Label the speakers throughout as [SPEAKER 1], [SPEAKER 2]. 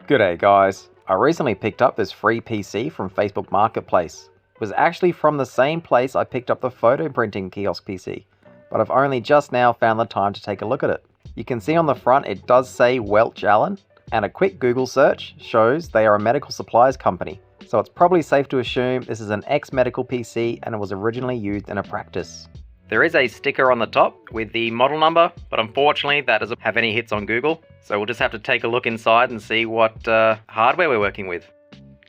[SPEAKER 1] G'day guys, I recently picked up this free PC from Facebook Marketplace. It was actually from the same place I picked up the photo printing kiosk PC, but I've only just now found the time to take a look at it. You can see on the front it does say WelchAllyn, and a quick Google search shows they are a medical supplies company, so it's probably safe to assume this is an ex-medical PC and it was originally used in a practice. There is a sticker on the top with the model number, but unfortunately that doesn't have any hits on Google, so we'll just have to take a look inside and see what hardware we're working with.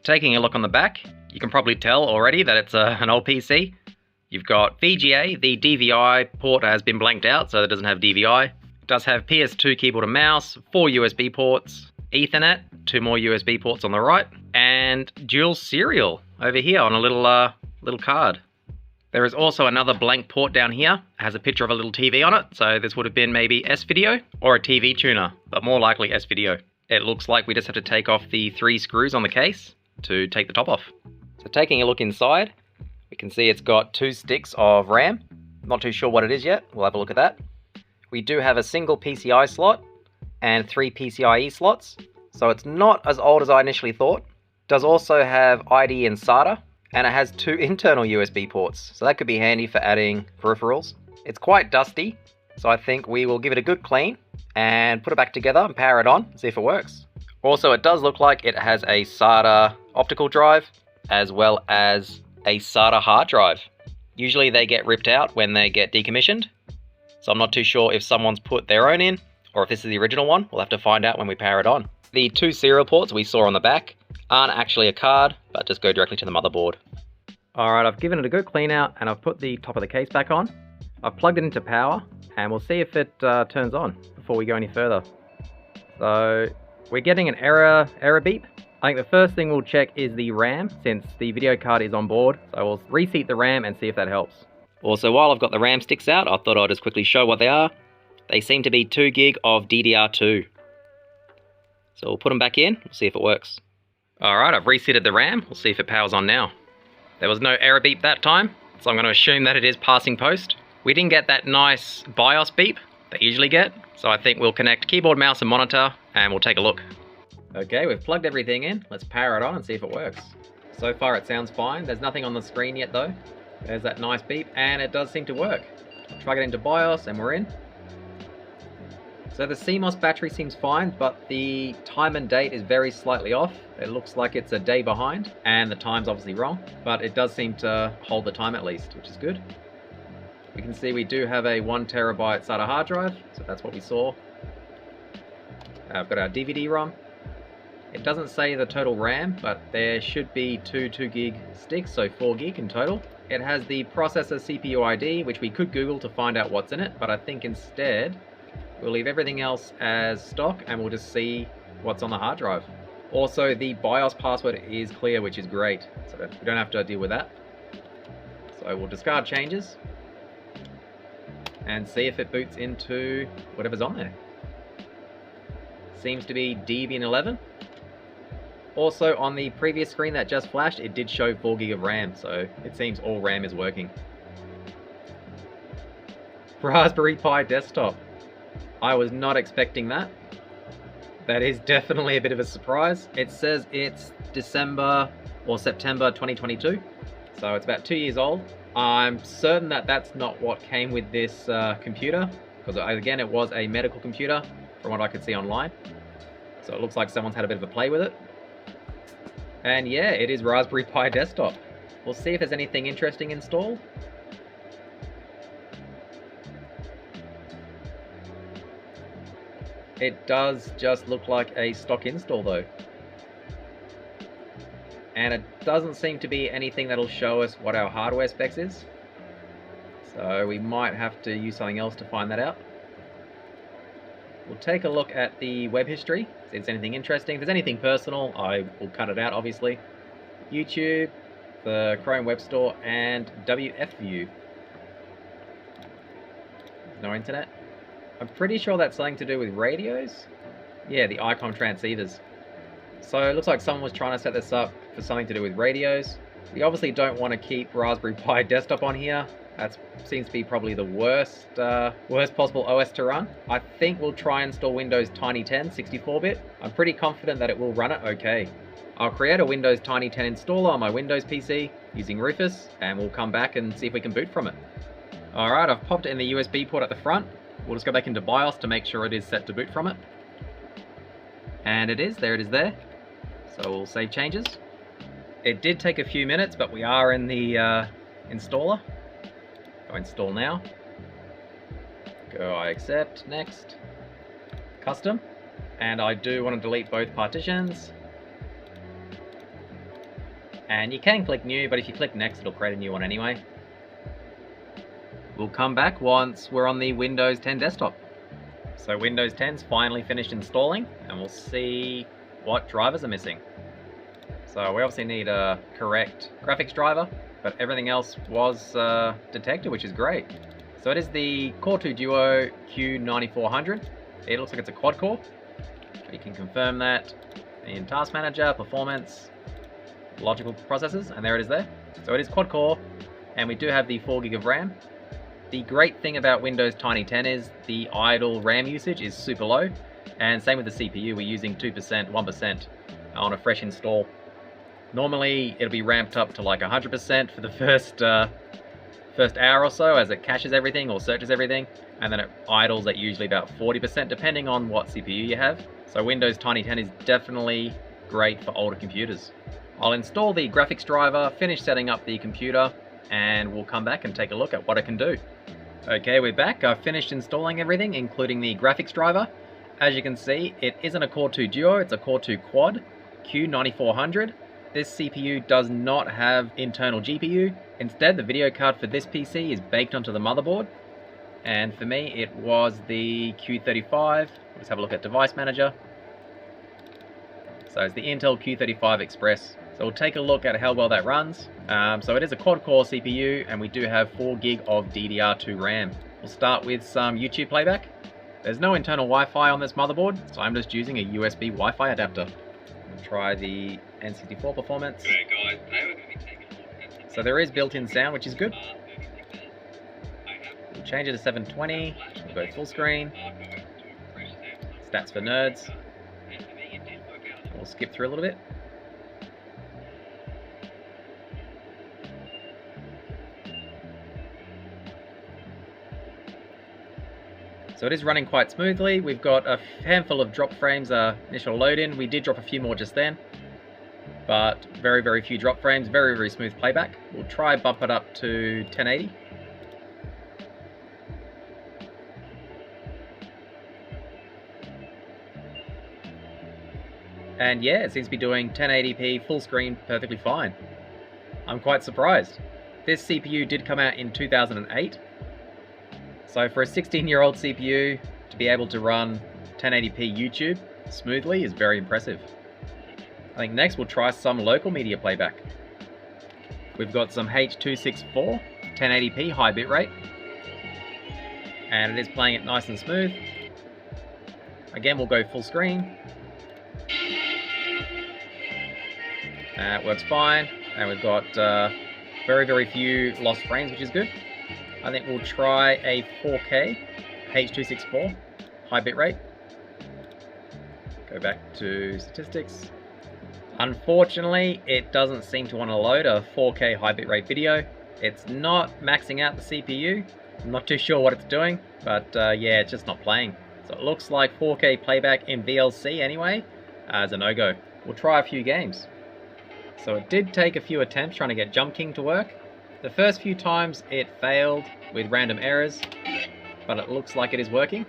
[SPEAKER 1] Taking a look on the back, you can probably tell already that it's an old PC. You've got VGA, the DVI port has been blanked out, so it doesn't have DVI. It does have PS2 keyboard and mouse, 4 USB ports, Ethernet, 2 more USB ports on the right, and dual serial over here on a little card. There is also another blank port down here. It has a picture of a little TV on it, so this would have been maybe S-Video or a TV tuner, but more likely S-Video. It looks like we just have to take off the 3 screws on the case to take the top off. So taking a look inside, we can see it's got 2 sticks of RAM. Not too sure what it is yet, we'll have a look at that. We do have a single PCI slot and 3 PCIe slots, so it's not as old as I initially thought. It does also have ID and SATA, and it has 2 internal USB ports, so that could be handy for adding peripherals. It's quite dusty, so I think we will give it a good clean and put it back together and power it on and see if it works. Also, it does look like it has a SATA optical drive as well as a SATA hard drive. Usually they get ripped out when they get decommissioned, so I'm not too sure if someone's put their own in or if this is the original one. We'll have to find out when we power it on. The 2 serial ports we saw on the back aren't actually a card, but just go directly to the motherboard. Alright, I've given it a good clean out and I've put the top of the case back on. I've plugged it into power and we'll see if it turns on before we go any further. So we're getting an error beep. I think the first thing we'll check is the RAM, since the video card is on board. So we'll reseat the RAM and see if that helps. Also, while I've got the RAM sticks out, I thought I'd just quickly show what they are. They seem to be 2 gig of DDR2. So we'll put them back in, we'll see if it works. Alright, I've reseated the RAM, we'll see if it powers on now. There was no error beep that time, so I'm going to assume that it is passing post. We didn't get that nice BIOS beep that you usually get, so I think we'll connect keyboard, mouse and monitor and we'll take a look. Okay, we've plugged everything in, let's power it on and see if it works. So far it sounds fine, there's nothing on the screen yet though. There's that nice beep and it does seem to work. Plug it into BIOS and we're in. So the CMOS battery seems fine, but the time and date is very slightly off. It looks like it's a day behind, and the time's obviously wrong, but it does seem to hold the time at least, which is good. We can see we do have a 1 terabyte SATA hard drive, so that's what we saw. I've got our DVD-ROM. It doesn't say the total RAM, but there should be 2 2-gig sticks, so 4 gig in total. It has the processor CPU ID, which we could Google to find out what's in it, but I think instead we'll leave everything else as stock and we'll just see what's on the hard drive. Also, the BIOS password is clear, which is great, so that we don't have to deal with that. So we'll discard changes and see if it boots into whatever's on there. Seems to be Debian 11. Also, on the previous screen that just flashed, it did show 4 gig of RAM, so it seems all RAM is working. Raspberry Pi desktop. I was not expecting that. That is definitely a bit of a surprise. It says it's December or September 2022, so it's about 2 years old. I'm certain that that's not what came with this computer, because again it was a medical computer from what I could see online. So it looks like someone's had a bit of a play with it. And yeah, it is Raspberry Pi desktop. We'll see if there's anything interesting installed. It does just look like a stock install though. And it doesn't seem to be anything that'll show us what our hardware specs is. So we might have to use something else to find that out. We'll take a look at the web history, see if there's anything interesting. If there's anything personal, I will cut it out obviously. YouTube, the Chrome Web Store, and WFView. No internet. I'm pretty sure that's something to do with radios. Yeah, the ICOM transceivers. So it looks like someone was trying to set this up for something to do with radios. We obviously don't want to keep Raspberry Pi desktop on here. That seems to be probably the worst possible OS to run. I think we'll try and install Windows Tiny 10 64-bit. I'm pretty confident that it will run it okay. I'll create a Windows Tiny 10 installer on my Windows PC using Rufus, and we'll come back and see if we can boot from it. Alright, I've popped it in the USB port at the front. We'll just go back into BIOS to make sure it is set to boot from it. And it is there. So we'll save changes. It did take a few minutes, but we are in the installer. Go install now. Go I accept, next. Custom. And I do want to delete both partitions. And you can click new, but if you click next, it'll create a new one anyway. We'll come back once we're on the Windows 10 desktop. So Windows 10's finally finished installing, and we'll see what drivers are missing. So we obviously need a correct graphics driver, but everything else was detected, which is great. So it is the Core 2 Duo Q9400. It looks like it's a quad core. You can confirm that in Task Manager, Performance, Logical Processors, and there it is there. So it is quad core, and we do have the 4 GB of RAM. The great thing about Windows Tiny 10 is the idle RAM usage is super low, and same with the CPU. We're using 2%, 1% on a fresh install. Normally it'll be ramped up to like 100% for the first hour or so as it caches everything or searches everything, and then it idles at usually about 40% depending on what CPU you have. So Windows Tiny 10 is definitely great for older computers. I'll install the graphics driver, finish setting up the computer, and we'll come back and take a look at what it can do. Okay, we're back. I've finished installing everything, including the graphics driver. As you can see, it isn't a Core 2 Duo, it's a Core 2 Quad Q9400. This CPU does not have internal GPU. Instead, the video card for this PC is baked onto the motherboard. And for me, it was the Q35. Let's have a look at Device Manager. So it's the Intel Q35 Express. So we'll take a look at how well that runs. So it is a quad-core CPU, and we do have 4 GB of DDR2 RAM. We'll start with some YouTube playback. There's no internal Wi-Fi on this motherboard, so I'm just using a USB Wi-Fi adapter. We'll try the N64 performance. So there is built-in sound, which is good. We'll change it to 720. We'll go full screen. Stats for nerds. We'll skip through a little bit. So it is running quite smoothly. We've got a handful of drop frames initial load in. We did drop a few more just then, but very, very few drop frames, very, very smooth playback. We'll try bump it up to 1080. And yeah, it seems to be doing 1080p full screen perfectly fine. I'm quite surprised. This CPU did come out in 2008. So for a 16-year-old CPU to be able to run 1080p YouTube smoothly is very impressive. I think next we'll try some local media playback. We've got some H.264 1080p high bitrate, and it is playing it nice and smooth. Again, we'll go full screen. It works fine, and we've got very, very few lost frames, which is good. I think we'll try a 4K H.264 high bitrate. Go back to statistics. Unfortunately, it doesn't seem to want to load a 4K high bitrate video. It's not maxing out the CPU. I'm not too sure what it's doing, but yeah, it's just not playing. So it looks like 4K playback in VLC anyway is a no-go. We'll try a few games. So it did take a few attempts trying to get Jump King to work. The first few times it failed with random errors, but it looks like it is working.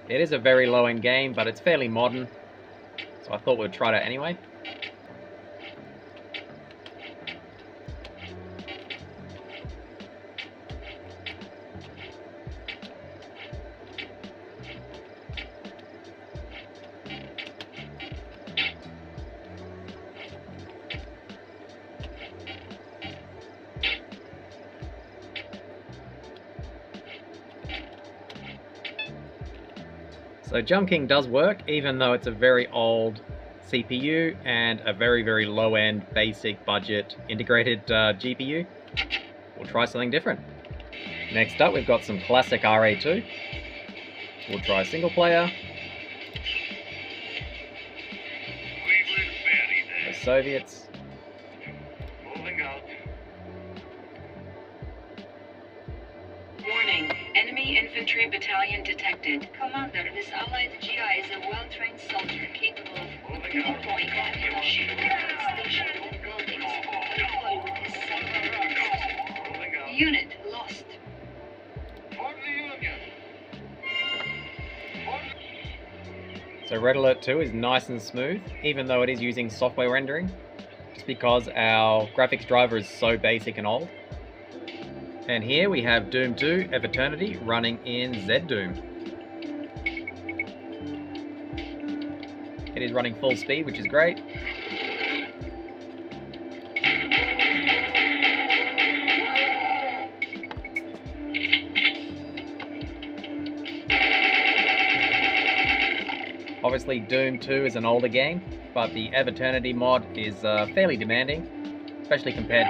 [SPEAKER 1] It is a very low-end game, but it's fairly modern, so I thought we'd try that anyway. So Jump King does work, even though it's a very old CPU and a very, very low-end, basic budget integrated GPU. we'll try something different. Next up, we've got some classic RA2. We'll try single player. The Soviets.
[SPEAKER 2] Warning, enemy infantry battalion detected. Commander, this allied GI is a well-trained soldier capable of deploying ammunition station and buildings. Deploy with his several unit lost.
[SPEAKER 1] So Red Alert 2 is nice and smooth, even though it is using software rendering, just because our graphics driver is so basic and old. And here we have Doom 2 Eviternity running in ZDoom. It is running full speed, which is great. Obviously Doom 2 is an older game, but the Eviternity mod is fairly demanding, especially compared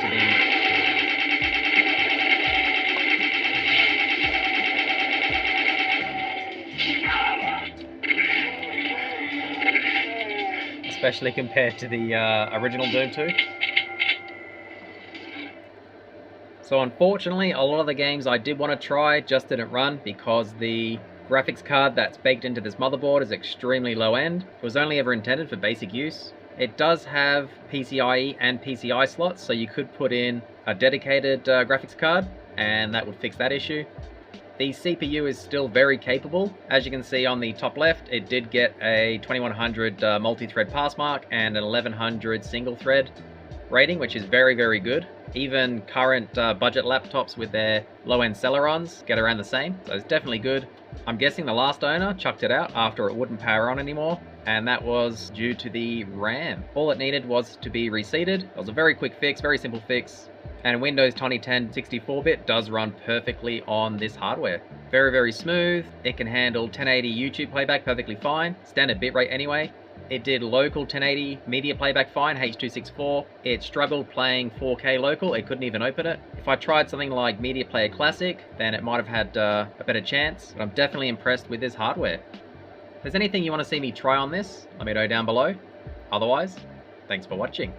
[SPEAKER 1] to the original Doom 2. So unfortunately, a lot of the games I did want to try just didn't run because the graphics card that's baked into this motherboard is extremely low end. It was only ever intended for basic use. It does have PCIe and PCI slots, so you could put in a dedicated graphics card and that would fix that issue. The CPU is still very capable. As you can see on the top left, it did get a 2100 multi-thread pass mark and an 1100 single thread rating, which is very, very good. Even current budget laptops with their low-end Celerons get around the same, so it's definitely good. I'm guessing the last owner chucked it out after it wouldn't power on anymore, and that was due to the RAM. All it needed was to be reseated. It was a very quick fix, very simple fix, and Windows 2010 64-bit does run perfectly on this hardware. Very, very smooth. It can handle 1080 YouTube playback perfectly fine, standard bitrate anyway. It did local 1080 media playback fine, H.264. It struggled playing 4K local, it couldn't even open it. If I tried something like Media Player Classic, then it might have had a better chance, but I'm definitely impressed with this hardware. If there's anything you want to see me try on this, let me know down below. Otherwise, thanks for watching.